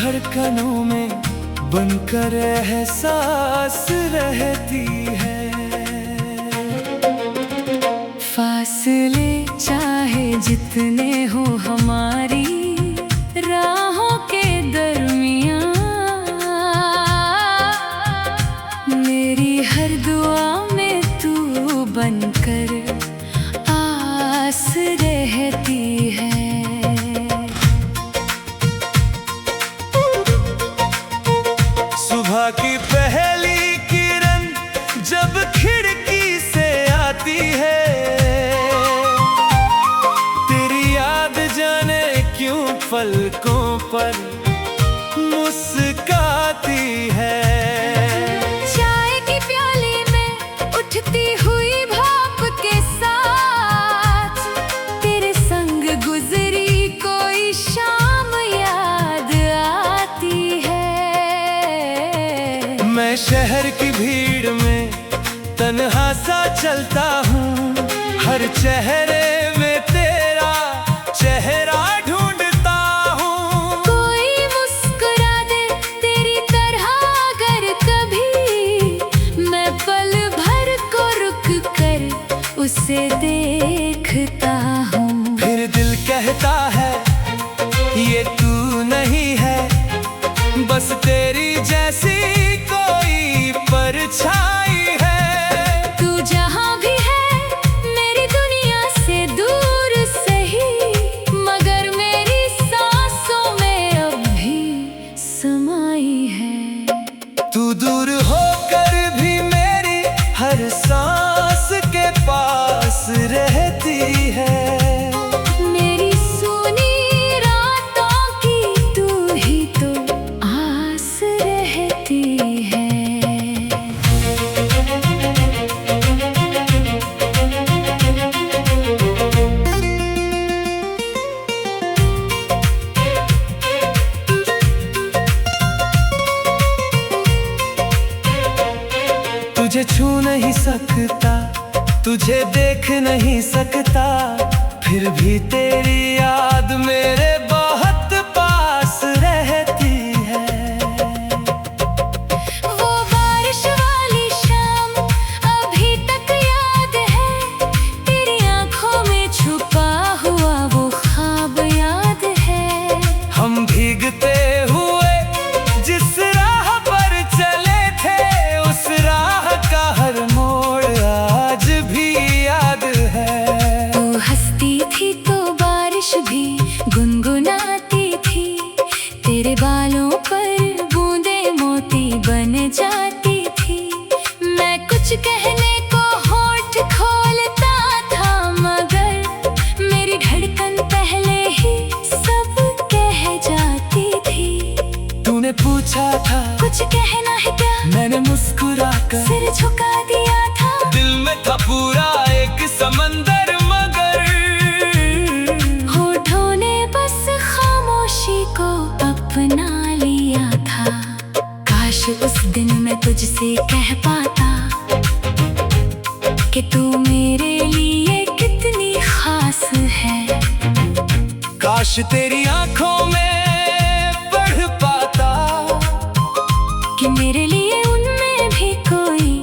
धड़कनों में बनकर एहसास रहती है। फासले चाहे जितने हो हमारी राहों के दरमियां, मेरी हर दुआ में तू बनकर आस रहती है। सुबह की पहली किरण जब खिड़की से आती है, तेरी याद जाने क्यों पलकों पर मुस्काती है। चाय की प्याली में उठती हुई भाप के साथ तेरे संग गुजरी कोई शाम याद आती है। मैं शहर की भीड़ में तन्हा सा चलता हूँ, हर चेहरे में तेरा चेहरा ढूंढता हूँ। कोई मुस्कुरा दे तेरी तरह अगर कभी, मैं पल भर को रुक कर उसे देखता हूँ। फिर दिल कहता है ये तू नहीं है, बस तेरी जैसी कोई परछाई है। तू जहाँ भी है मेरी दुनिया से दूर सही, मगर मेरी सांसों में अब भी समाई है। तू दूर होकर भी मेरी हर सांस के पास रहती है। मेरी सुनी रातों की तू ही तो आस रहती है। तुझे छू नहीं सकता, तुझे देख नहीं सकता, फिर भी तेरी याद मेरे बहुत पास रहती है। वो बारिश वाली शाम अभी तक याद है, तेरी आंखों में छुपा हुआ वो ख्वाब याद है। हम भीगते हुए जिस राह पर चले थे, उस राह का हर मोड़ आज भी याद है। तू हंसती थी तो बारिश भी गुनगुनाती थी, तेरे बालों पर बूंदे मोती बन जाती थी। मैं कुछ कहने को होठ खोलता था, मगर मेरी धड़कन पहले ही सब कह जाती थी। तूने पूछा था कुछ कहना है क्या, मैंने मुस्कुरा कर सिर झुका दिया था। दिल में था पूरा एक समंदर, मगर होठों ने बस खामोशी को अपना लिया था। काश उस दिन मैं तुझसे कह पाता कि तू मेरे लिए कितनी खास है। काश तेरी आंखों में पढ़ पाता कि मेरे लिए उनमें भी कोई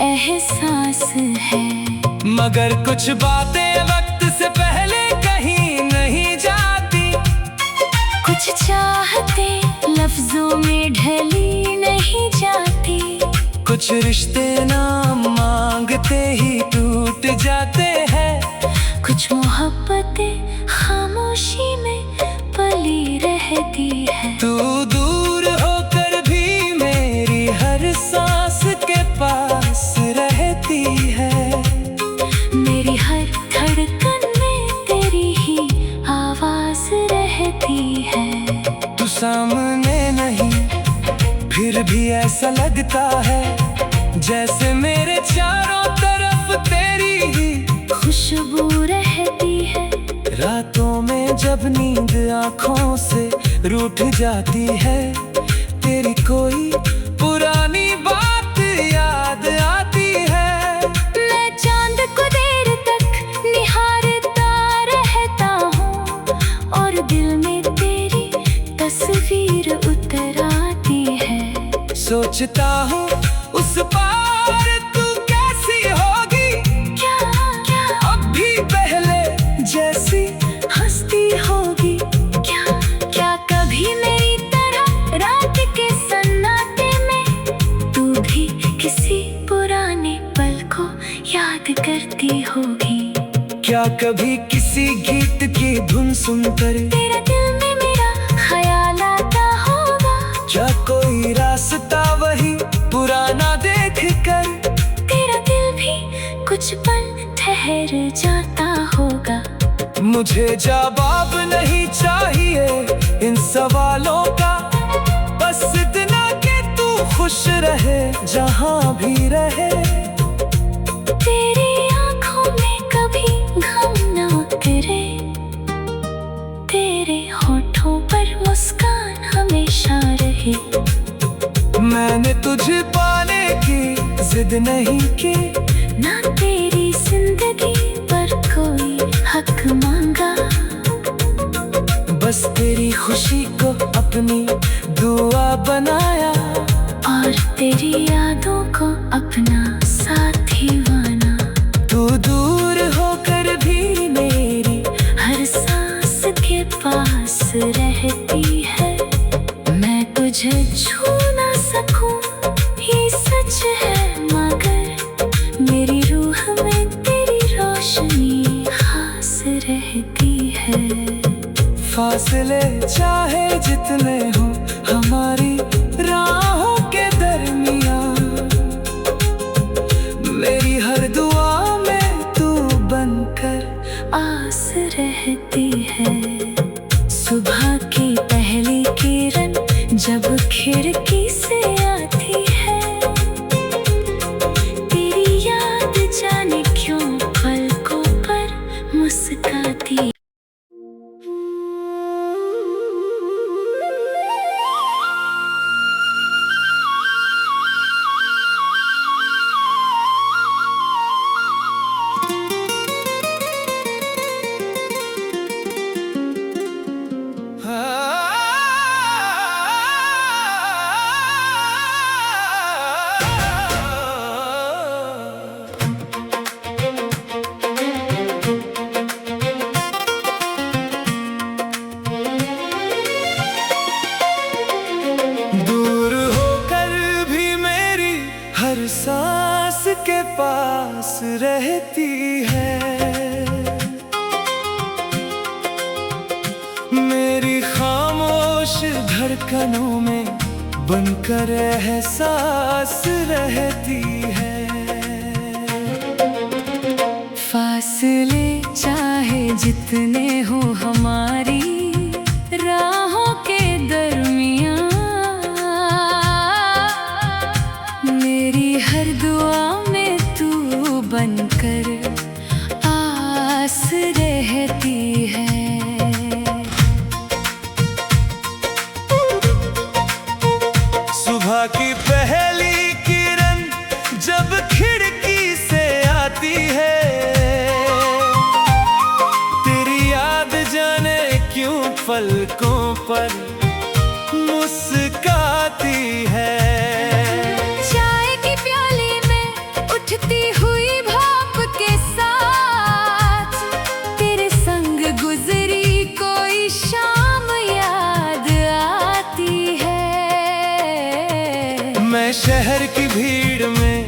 एहसास है। मगर कुछ बातें वक्त से पहले कहीं नहीं जाती, कुछ चाहते लफ्जों में ढली नहीं जाती, कुछ रिश्ते नाम मांगते ही टूट जाते हैं। कुछ मोहब्बतें खामोशी में पली रहती है। तू दूर होकर भी मेरी हर सांस के पास रहती है। मेरी हर धड़कन में तेरी ही आवाज रहती है। तू सामने नहीं फिर भी ऐसा लगता है, जैसे मेरे चारों तरफ तेरी ही खुशबू रहती है। रातों में जब नींद आँखों से रूठ जाती है, तेरी कोई पुरानी बात याद आती है। मैं चांद को देर तक निहारता रहता हूँ और दिल में तेरी तस्वीर सोचता हूँ उस पार तू कैसी होगी, क्या क्या अब भी पहले जैसी हंसती होगी, क्या क्या कभी मेरी तरह रात के सन्नाटे में तू भी किसी पुराने पल को याद करती होगी। क्या कभी किसी गीत की धुन सुनकर तेरा दिल में मेरा ख्याल आता होगा, क्या कोई रास्ता वही पुराना देख कर तेरा दिल भी कुछ पल ठहर जाता होगा। मुझे जवाब नहीं चाहिए इन सवालों का, बस इतना कि तू खुश रहे जहाँ भी रहे। तेरी आंखों में कभी गम न उतरे, तेरे होठों पर मुस्कान हमेशा रहे। मैंने तुझे पाने की जिद नहीं की, ना तेरी जिंदगी पर कोई हक मांगा, बस तेरी खुशी को अपनी दुआ बनाया और तेरी यादों को अपना साथी माना। तू दूर होकर भी मेरी हर सांस के पास रहती है, मैं तुझे छू ना सकूं ये सच है, मगर मेरी रूह में तेरी रोशनी खास रहती है। फासले चाहे जितने हो हमारी राहों के दरमियां, मेरी हर दुआ में तू बनकर आस रहती है। सुबह की पहली किरण जब खिड़की से आती है, तेरी याद जाने क्यों पलकों पर मुस्काती। दूर होकर भी मेरी हर सांस के पास रहती है, मेरी खामोश धड़कनों में बनकर एहसास रहती है। फासले चाहे जितने हो हमारी राहों के दरमियां, मेरी हर दुआ में तू बनकर आस रहती है। सुबह की पहली किरण जब खिड़की से आती है, तेरी याद जाने क्यों पलकों पर मुस्काती है। चाय की प्याली में उठती हुई भाप के साथ, तेरे संग गुजरी कोई शाम याद आती है। मैं शहर की भीड़ में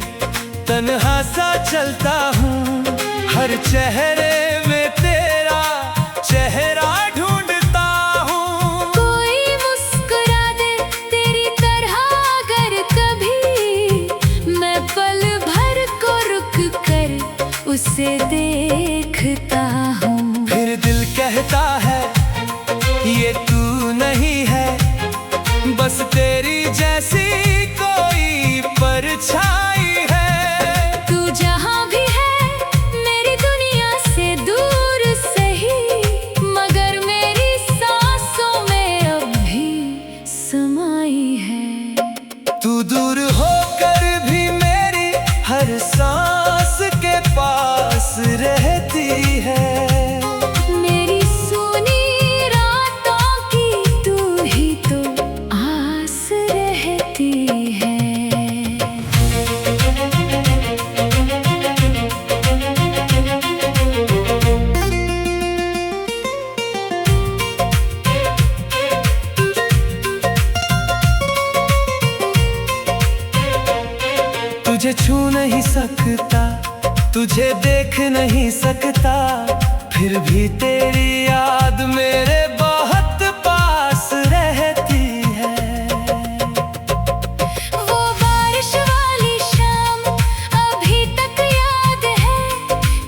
तन्हा सा चलता हूँ, हर चेहरे में तेरा चेहरा ढूंढता हूँ। कोई मुस्कुरा दे तेरी तरह अगर कभी, मैं पल भर को रुक कर उसे देखता हूँ। फिर दिल कहता है ये तू नहीं है, बस तेरी जैसी कोई परछाई है। तू जहाँ भी है मेरी दुनिया से दूर सही, मगर मेरी सांसों में अब भी समाई है। तू दूर होकर भी मेरी हर सांस के पास रहती है, मेरी सुनी रातों की तुझे छू नहीं सकता, तुझे देख नहीं सकता, फिर भी तेरी याद मेरे बहुत पास रहती है। वो बारिश वाली शाम अभी तक याद है,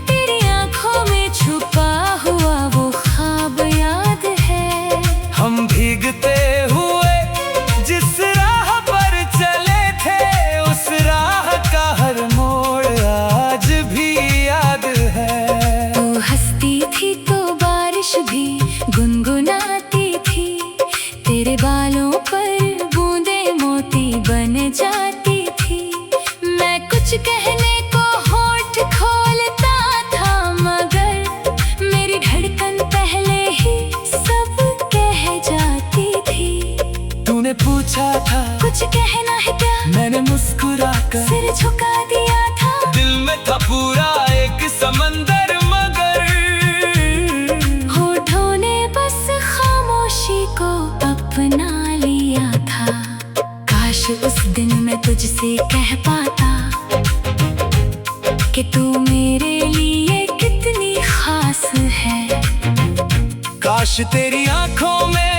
तेरी आंखों में छुपा हुआ वो ख्वाब याद है। हम भीगते हुए जिस राह पर चले थे, उस राह का हर मोड़ आज भी याद है। तू हंसती थी तो बारिश भी गुनगुनाती थी, तेरे बालों पर बूंदे मोती बन जाती थी। मैं कुछ कहने को होठ खोलता था, मगर मेरी धड़कन पहले ही सब कह जाती थी। तूने पूछा था कुछ कहना है क्या, मैंने मुस्कुरा कर सिर झुका दिया था। दिल में था पूरा एक समंदर, मगर होठों ने बस खामोशी को अपना लिया था। काश उस दिन मैं तुझसे कह पाता कि तू मेरे लिए कितनी खास है। काश तेरी आंखों में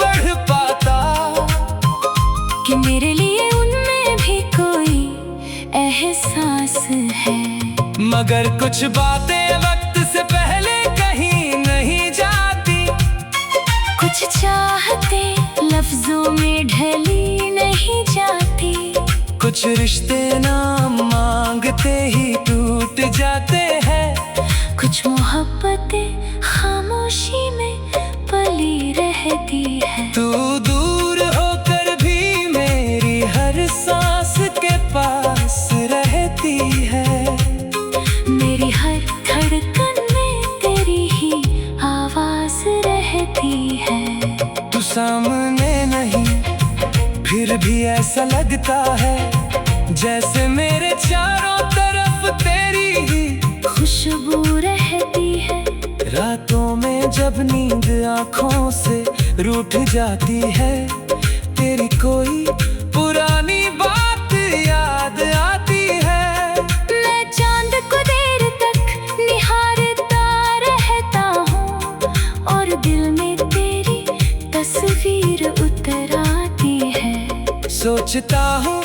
पढ़ पाता कि मेरे लिए उनमें भी कोई एहसास है। मगर कुछ बातें वक्त से पहले कहीं नहीं जाती, कुछ चाहते लफ्जों में ढली नहीं जाती, कुछ रिश्ते नाम मांगते ही टूट जाते हैं। कुछ मोहब्बतें खामोशी में पली रहती है। तू दूर होकर भी मेरी हर सांस के पास रहती है। मेरी हर धड़कन में तेरी ही आवाज रहती है। तू सामने नहीं, फिर भी ऐसा लगता है जैसे मेरे चारों तरफ तेरी ही खुशबू रहती है। रातों में जब नींद आँखों से रूठ जाती है, तेरी कोई पुरानी बात याद आती है। मैं चांद को देर तक निहारता रहता हूँ और दिल में तेरी तस्वीर उतर आती है। सोचता हूँ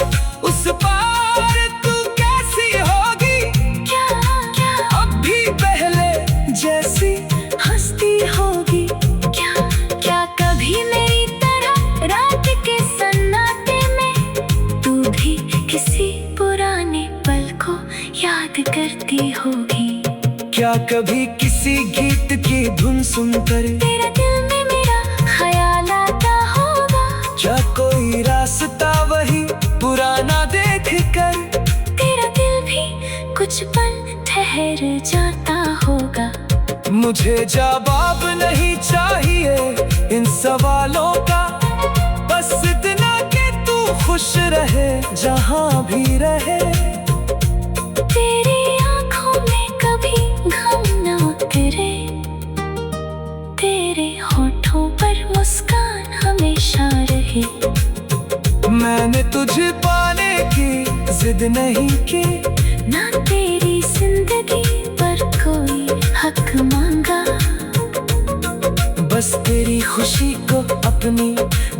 उस पार तू कैसी होगी, क्या क्या अब भी पहले जैसी हंसती होगी। क्या क्या कभी मेरी तरह रात के सन्नाटे में तू भी किसी पुराने पल को याद करती होगी। क्या कभी किसी गीत की धुन सुनकर तेरा दिल में मेरा ख्याल आता होगा। क्या कोई रास्ता वही पुराना देख कर तेरा दिल भी कुछ पल ठहर जाता होगा। मुझे जवाब नहीं चाहिए इन सवालों का, बस इतना कि तू खुश रहे जहाँ भी रहे। तेरी आंखों में कभी गम न उतरे, तेरे होठों पर मुस्कान हमेशा रहे। मैंने तुझे पाने की जिद नहीं की, ना तेरी जिंदगी पर कोई हक मांगा। बस तेरी खुशी को अपनी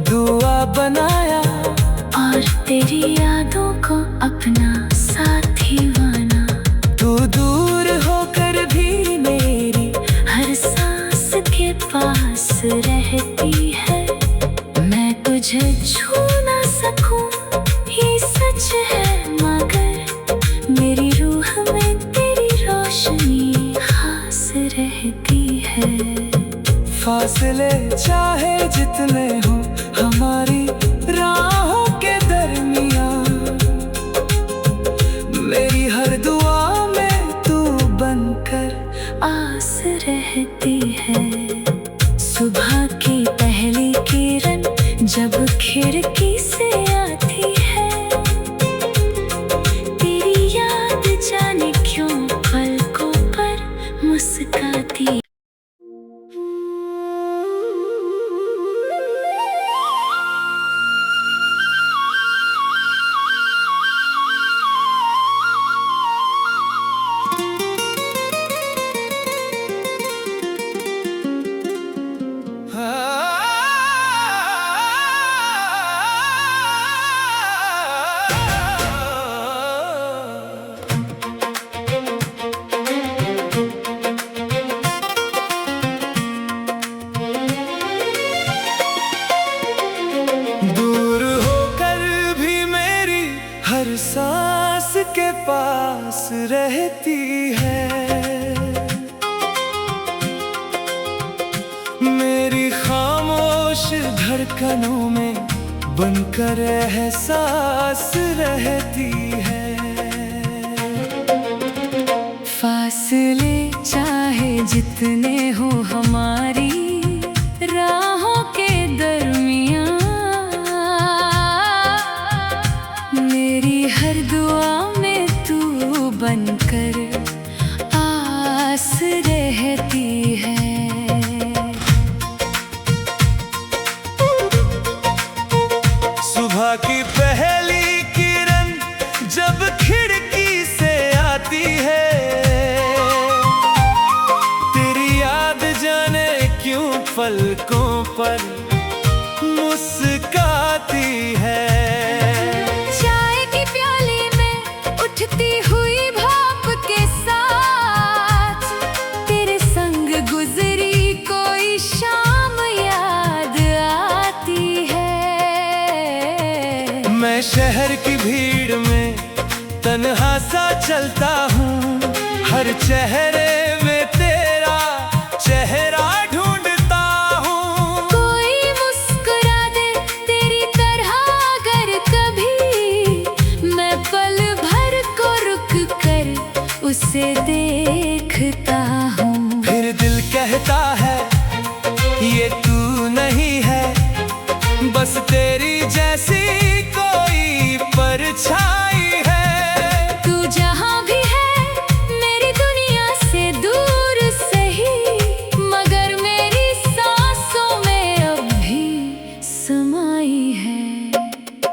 दुआ बनाया और तेरी यादों को अपना साथी माना। तू दूर होकर भी मेरी हर सांस के पास रहती है। मैं तुझे छू ना सकूं ये सच है, मगर मेरी रूह में तेरी रोशनी खास रहती है। फासले चाहे जितने हो हमारी राहों के दरमियां, मेरी हर दुआ में तू बनकर आस रहती है। सुबह की पहली किरण जब खिड़की से आती है, तेरी याद जाने क्यों पलकों पर मुस्काती। मेरी खामोश धड़कनों में बनकर एहसास रहती है। फासले चाहे जितने हो हमारी राहों के दरमियां, मेरी हर दुआ में तू बनकर आस रहती है। सुबह की पहली किरण जब खिड़की से आती है, तेरी याद जाने क्यों पलकों पर मुस्काती है। चाय की प्याली में उठती हुई भाप के साथ तेरे संग गुजरी कोई शाम याद आती है। मैं शहर की भीड़ में तन्हा सा चलता हूँ, हर चेहरे में तेरा चेहरा ढूंढता हूँ। कोई मुस्कुरा दे तेरी तरह अगर कभी, मैं पल भर को रुक कर उसे देखता हूँ। फिर दिल कहता है ये तू नहीं है, बस तेरी जैसी कोई परछाई है। तू जहाँ भी है मेरी दुनिया से दूर सही, मगर मेरी सांसों में अब भी समाई है।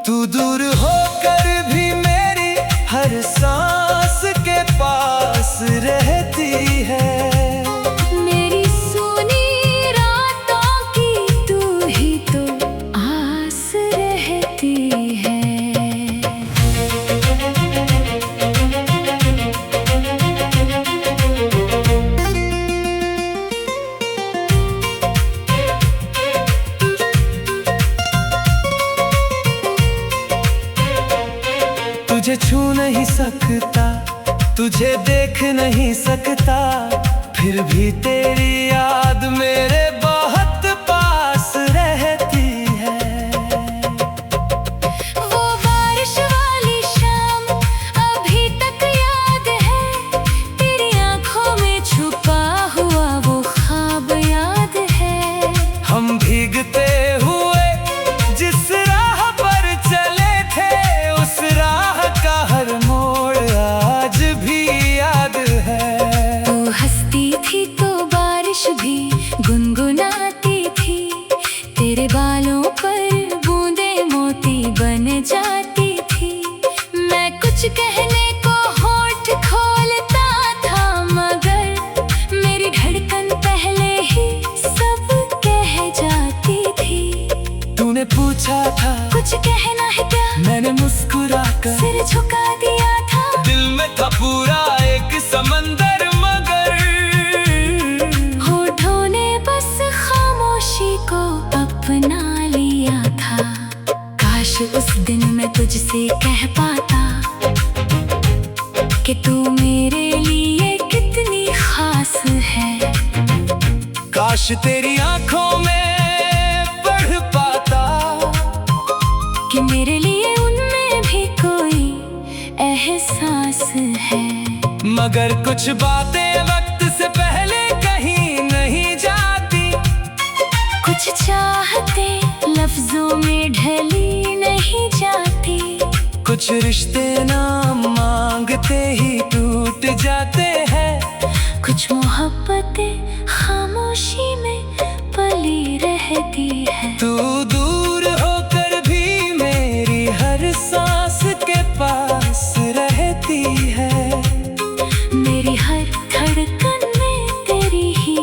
तू दूर होकर भी मेरी हर सांस के पास रहती है। मेरी सुनी रातों की तू ही तो आस रहती है। तुझे छू नहीं सकता, तुझे देख नहीं सकता, फिर भी तेरी याद मेरे बहुत पास रहती है। वो बारिश वाली शाम अभी तक याद है, तेरी आंखों में छुपा हुआ वो ख्वाब याद है। हम भीगते हुए जिस राह पर चले थे, उस राह का हर मोड़ आज भी याद है। तू हंसती थी तो बारिश भी गुनगुनाती थी, तेरे बालों पर बूंदे मोती बन जाती थी। मैं कुछ कहने को होठ खोलता था, मगर मेरी धड़कन पहले ही सब कह जाती थी। तूने पूछा था कुछ कहना है क्या, मैंने मुस्कुरा कर सिर झुका दिया था। दिल में था पूरा एक समंदर, मगर होठों ने बस खामोशी को अपना लिया था। काश उस दिन मैं तुझसे कह पाता कि तू मेरे लिए कितनी खास है। काश तेरी आंखों में पढ़ पाता कि मेरे लिए उनमें भी कोई एहसास है। मगर कुछ बातें वक्त से पहले कहीं नहीं जाती, कुछ चाहते लफ्जों में ढली नहीं जाती, कुछ रिश्ते नाम मांगते ही टूट जाते हैं, कुछ मोहब्बतें खामोशी में पली रहती है। तू दूर होकर भी मेरी हर सांस के पास रहती है। मेरी हर धड़कन में तेरी ही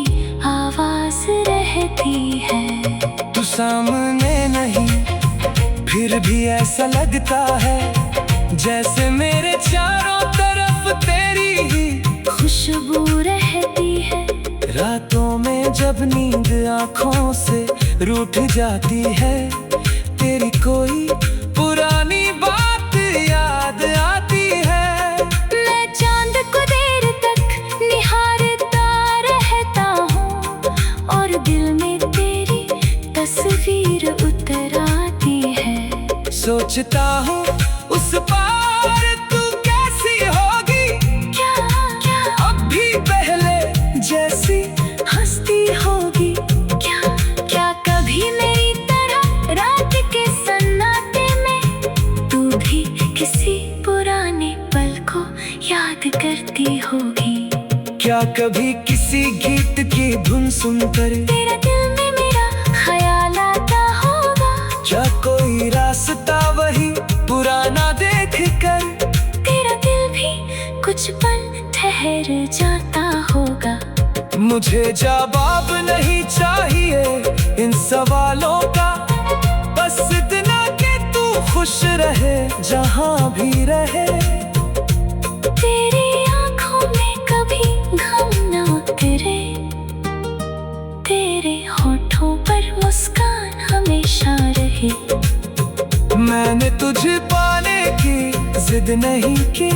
आवाज रहती है। तू सामने नहीं फिर भी ऐसा लगता है जैसे मेरे चारों तरफ तेरी ही खुशबू रहती है। रातों में जब नींद आँखों से रूठ जाती है, तेरी कोई पुरानी बात याद आती है। मैं चांद को देर तक निहारता रहता हूँ और दिल दिल में तेरी तस्वीर उतर आती है। सोचता हूँ उस पार तू कैसी होगी, क्या क्या अब भी पहले जैसी हंसती होगी, क्या क्या कभी मेरी तरह रात के सन्नाटे में तू भी किसी पुराने पल को याद करती होगी। क्या कभी किसी गीत की धुन सुनकर तेरा दिल में मेरा ख्याल आता होगा, क्या कोई रास्ता वही पुराना देख कर तेरा दिल भी कुछ पल ठहर जाता होगा। मुझे जवाब नहीं चाहिए इन सवालों का, बस इतना कि तू खुश रहे जहाँ भी रहे। तेरी आँखों में कभी गम न उतरे, तेरे होठों पर मुस्कान हमेशा रहे। मैंने तुझे पाने की जिद नहीं की,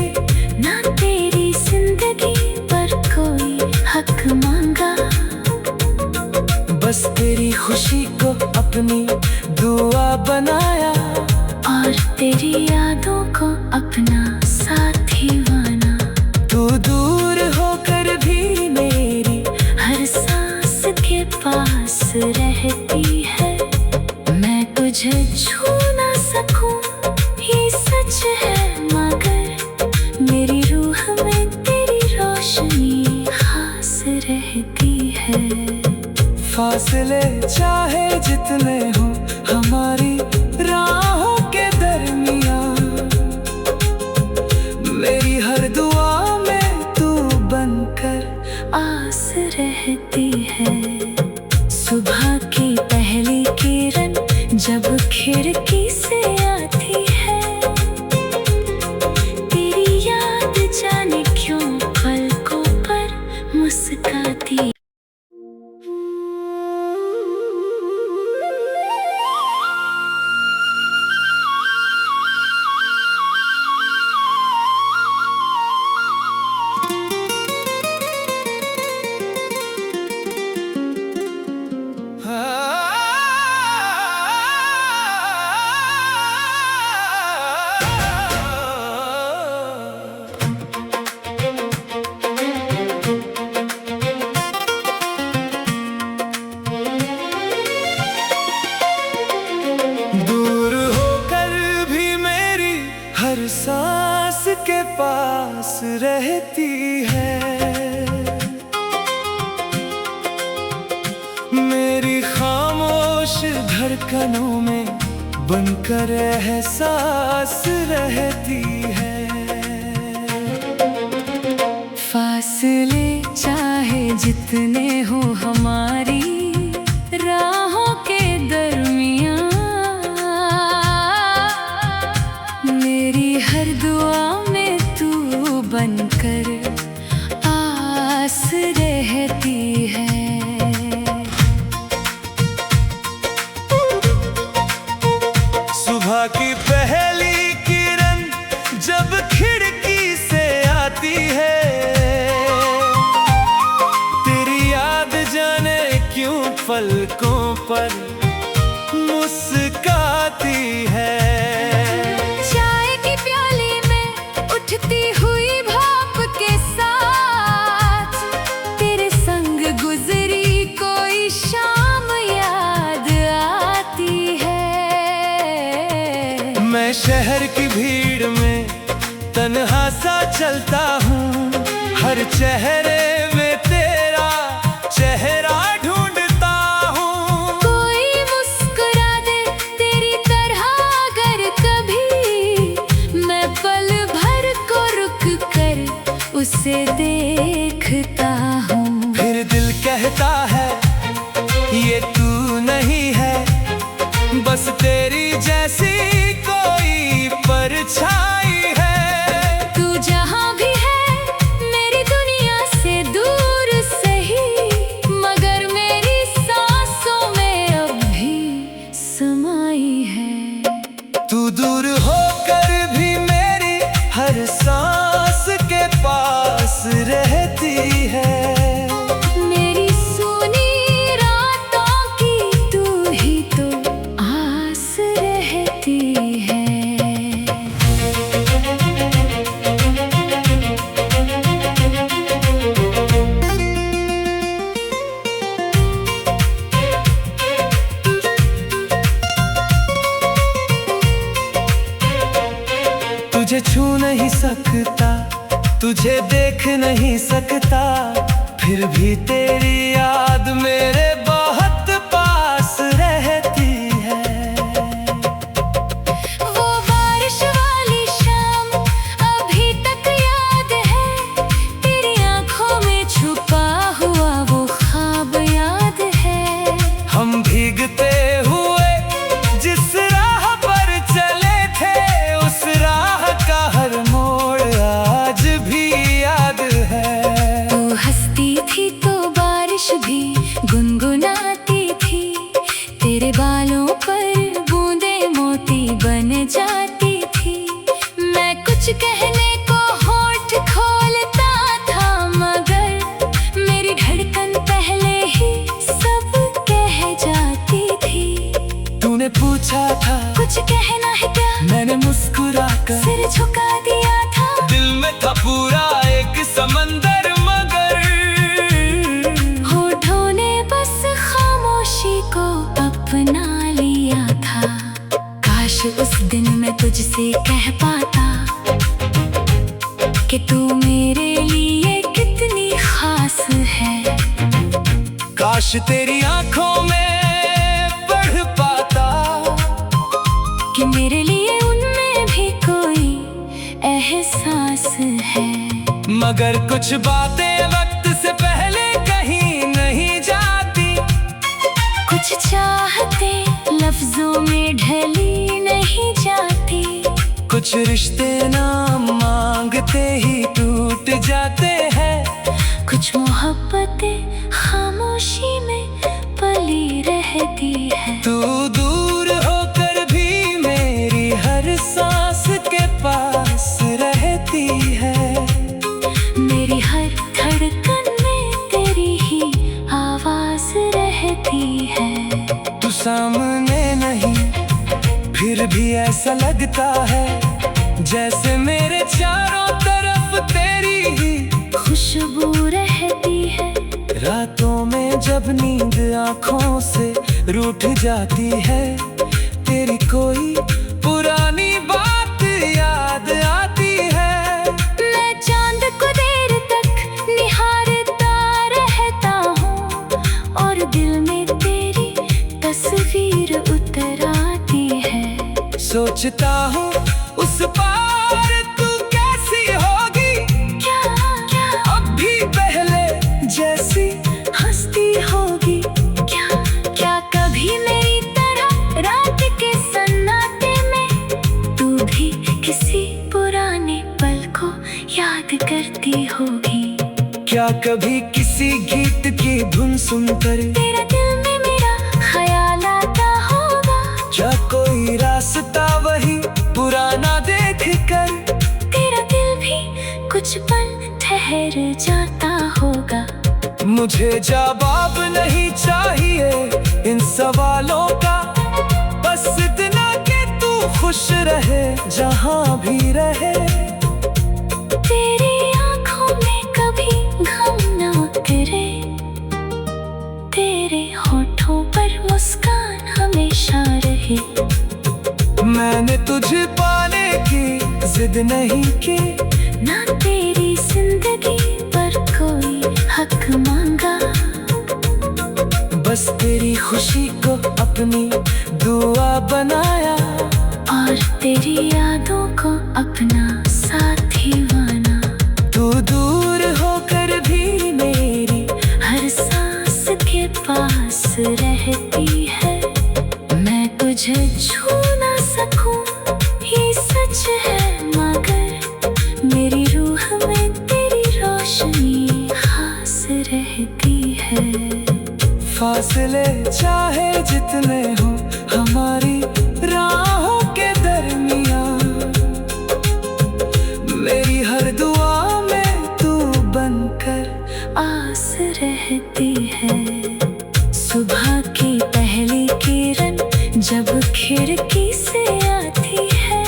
ना तेरी जिंदगी पर कोई हक मांगा, बस तेरी खुशी को अपनी दुआ बनाया और तेरी यादों को अपना साथी माना। तू दूर होकर भी मेरी हर सांस के पास रहती है। मैं तुझे छू ना सकूं ये सच है, मगर मेरी रूह में तेरी रोशनी खास रहती है। फासले चाहे जितने हो हमारी राहों के दरमियां, मेरी हर दुआ में तू बनकर आस रहती है। सुबह की पहली किरण जब खिड़की से आती है, तेरी याद जाने क्यों पलकों पर मुस्काती। दूर होकर भी मेरी हर सांस के पास रहती है। मेरी खामोश धड़कनों में बनकर एहसास रहती है। फासले चाहे जितने हो हमारी राहों के दरमियां, मेरी हर दुआ में तू बनकर आस रहती है। सुबह की पहली किरण जब खिड़की से आती है, तेरी याद जाने क्यों पलकों पर मुस्काती है। चाय की प्याली में उठती हुई भाप के साथ तेरे संग गुजरी कोई शाम याद आती है। मैं शहर की भीड़ में तन्हा सा चलता हूँ, हर चेहरे में तेरा चेहरा ढूंढता हूँ। कोई मुस्कुरा दे तेरी तरह अगर कभी, मैं पल भर को रुक कर उसे देखता हूँ। फिर दिल कहता है ये तू नहीं है, बस तेरी जैसी कोई परछाई है। तू जहाँ भी है मेरी दुनिया से दूर सही, मगर मेरी सांसों में अब भी समाई है। तू दूर होकर भी मेरी हर सांस के पास रहती है। मेरी सुनी रातों तुझे छू नहीं सकता, तुझे देख नहीं सकता, फिर भी तेरी याद मेरे बहुत पास रहती है। वो बारिश वाली शाम अभी तक याद है, तेरी आंखों में छुपा हुआ वो ख्वाब याद है। हम भीगते हुए जिस राह पर चले थे, उस राह का हर मोड़ आज भी याद है। तू हंसती थी तो बारिश भी गुनगुनाती थी, तेरे बालों पर बूंदे मोती बन जाती थी। मैं कुछ कहने को होठ खोलता था, मगर मेरी धड़कन पहले ही सब कह जाती थी। तूने पूछा था कुछ कहना है क्या, मैंने मुस्कुरा कर सिर झुका दिया था। दिल में था पूरा एक समंदर, मगर होठों ने बस खामोशी को अपना लिया था। काश उस दिन मैं तुझसे कह पाता कि तू मेरे लिए कितनी खास है। काश तेरी आंखों में पढ़ पाता कि मेरे लिए उनमें भी कोई एहसास है। मगर कुछ बातें वक्त से पहले कहीं नहीं जाती, कुछ चाहते लफ्जों में ढली नहीं जाती, कुछ रिश्ते नाम मांगते ही टूट जाते हैं, कुछ मोहब्बतें खामोशी में पली रहती है। तू दूर होकर भी मेरी हर सांस के पास रहती है। मेरी हर धड़कन में तेरी ही आवाज रहती है। तू सामने नहीं, फिर भी ऐसा लगता है जैसे मेरे चारों तरफ तेरी ही खुशबू रहती है। रातों में जब नींद आँखों से रूठ जाती है, तेरी कोई पुरानी बात याद आती है। मैं चांद को देर तक निहारता रहता हूँ, और दिल में तेरी तस्वीर उतर आती है। सोचता हूँ उस पार तू कैसी होगी, क्या क्या अब भी पहले जैसी हंसती होगी, क्या क्या कभी मेरी तरह रात के सन्नाटे में तू भी किसी पुराने पल को याद करती होगी। क्या कभी किसी गीत की धुन सुनकर तेरा दिल में मेरा ख्याल आता होगा, क्या कोई रास्ता वही पुराना देख कर तेरा दिल भी कुछ पल ठहर जाता होगा। मुझे जवाब नहीं चाहिए इन सवालों का, बस इतना कि तू खुश रहे जहाँ भी रहे। तेरी आंखों में कभी गम न उतरे, तेरे होठों पर मुस्कान हमेशा रहे। मैंने तुझे पाने की जिद नहीं की, ना तेरी जिंदगी पर कोई हक मांगा, बस तेरी खुशी को अपनी दुआ बनाया, और तेरी यादों को अपना साथी माना। तू दूर होकर भी मेरी हर सांस के पास रहती है। मैं तुझे छू ना सकूं ये सच है, मगर मेरी रूह में तेरी रोशनी खास रहती है। फासले चाहे जितने हो हमारी राहों के दरमियां, मेरी हर दुआ में तू बनकर आस रहती है। सुबह की पहली किरण जब खिड़की से आती है,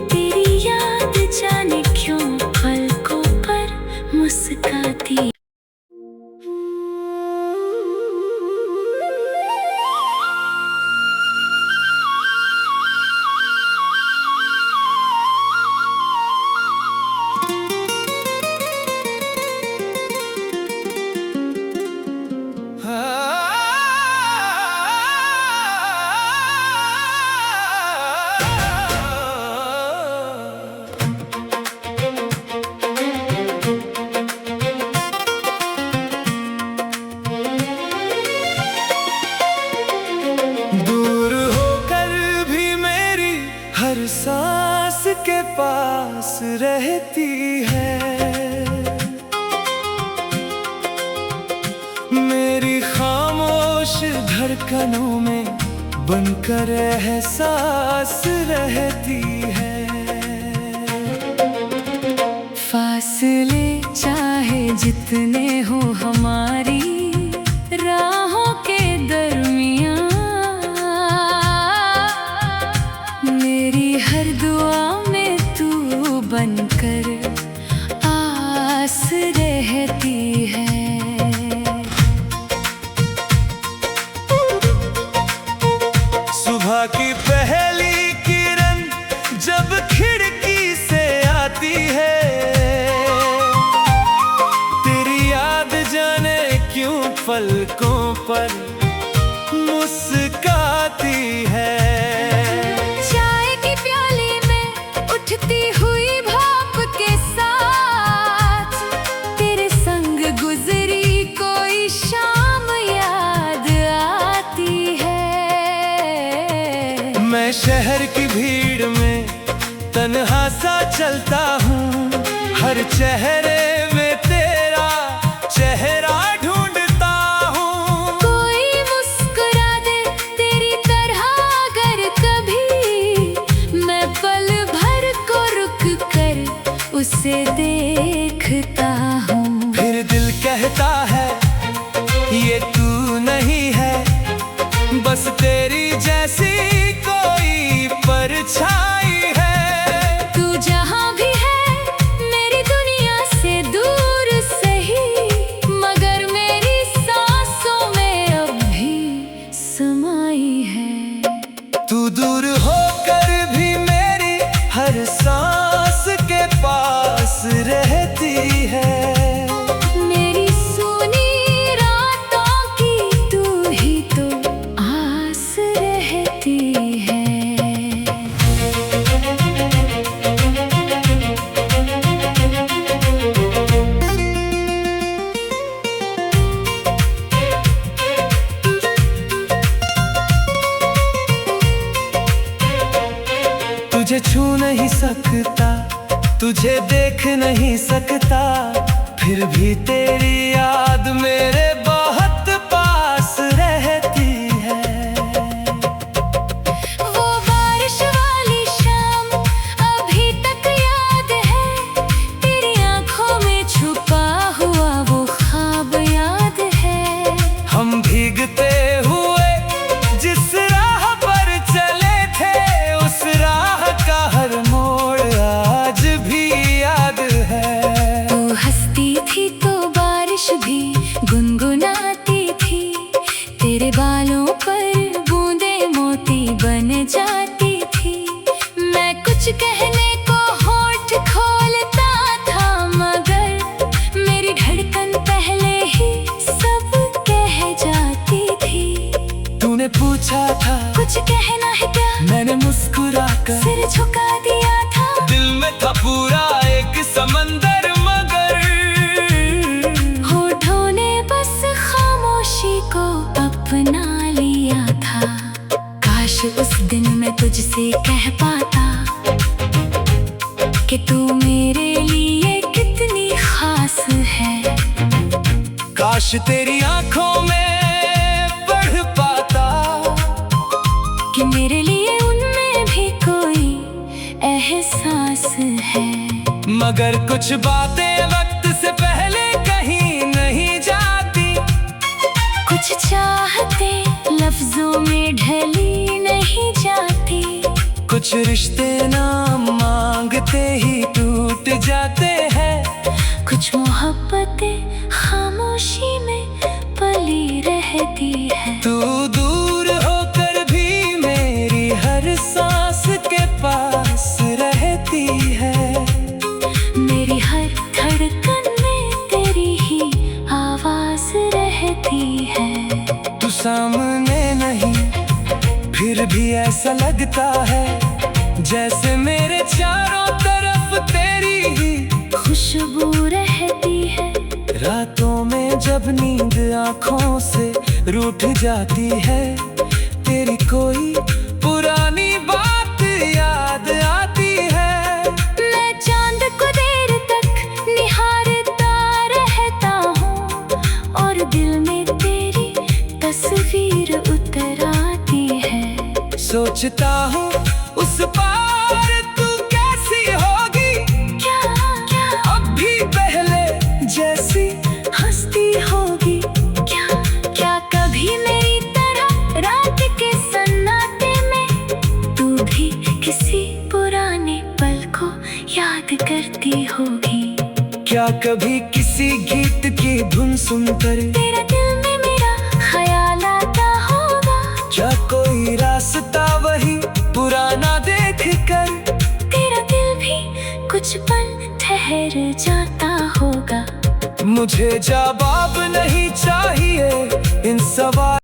तेरी याद जाने क्यों पलकों पर मुस्काती। धड़कनों में बनकर एहसास रहती है। फासले चाहे जितने हो हमारी राहों के दरमियां, मेरी हर दुआ में तू बनकर आस रहती है। सुबह की पहली किरण जब खिड़की से आती है, तेरी याद जाने क्यों पलकों पर मुस्काती है। चाय की प्याली में उठती हुई भाप के साथ तेरे संग गुजरी कोई शाम याद आती है। मैं शहर की भीड़ में तन्हा सा चलता हूँ, हर चेहरे में तेरा चेहरा ढूंढता हूँ। कोई मुस्कुरा दे तेरी तरह अगर कभी, मैं पल भर को रुक कर उसे देखता हूँ। फिर दिल कहता है ये तू नहीं है, बस तेरी जैसी कोई परछाई है। तू जहाँ भी है मेरी दुनिया से दूर सही, मगर मेरी सांसों में अब भी समाई है। तू दूर होकर भी मेरी हर सांस के पास रहती है। मेरी सोनी रातों की तू ही तो आस रहती है। तुझे छू नहीं सकता, तुझे देख नहीं सकता, फिर भी तेरी याद मेरे बहुत पास रहती है। वो बारिश वाली शाम अभी तक याद है, तेरी आंखों में छुपा हुआ वो ख्वाब याद है। हम भीगते हुए जिस राह पर चले थे, उस राह का हर मोड़ आज भी याद है। तू हंसती थी तो बारिश भी गुनगुनाती थी, तेरे बालों पर बूंदे मोती बन जाती थी। मैं कुछ कहने को होठ खोलता था, मगर मेरी धड़कन पहले ही सब कह जाती थी। तूने पूछा था कुछ कहना है क्या, मैंने मुस्कुरा कर सिर झुका दिया था। दिल में था पूरा एक समंदर, मगर होठों ने बस खामोशी को अपना लिया था। काश उस दिन मैं तुझसे कह पाता कि तू मेरे लिए कितनी खास है। काश तेरी आंखों में पढ़ पाता कि मेरे लिए उनमें भी कोई एहसास है। मगर कुछ बातें वक्त से पहले कहीं नहीं जाती, कुछ चाहते लफ्जों में ढली नहीं जाती, कुछ रिश्ते नाम मांगते ही टूट जाते हैं। कुछ मोहब्बतें खामोशी में पली रहती है। तू दूर होकर भी मेरी हर सांस के पास रहती है। मेरी हर धड़कन में तेरी ही आवाज रहती है। तू सामने नहीं फिर भी ऐसा लगता है, जैसे मेरे चारों तरफ तेरी ही खुशबू रहती है। रातों में जब नींद आँखों से रूठ जाती है, तेरी कोई पुरानी बात याद आती है। मैं चांद को देर तक निहारता रहता हूँ और दिल में तेरी तस्वीर सोचता हूँ उस पार तू कैसी होगी, क्या क्या अब भी पहले जैसी हंसती होगी, क्या क्या कभी मेरी तरह रात के सन्नाटे में तू भी किसी पुराने पल को याद करती होगी। क्या कभी किसी गीत की धुन सुनकर तेरा दिल में मेरा ख्याल आता होगा, क्या कोई रास्ता वही पुराना देख कर तेरा दिल भी कुछ पल ठहर जाता होगा। मुझे जवाब नहीं चाहिए इन सवाल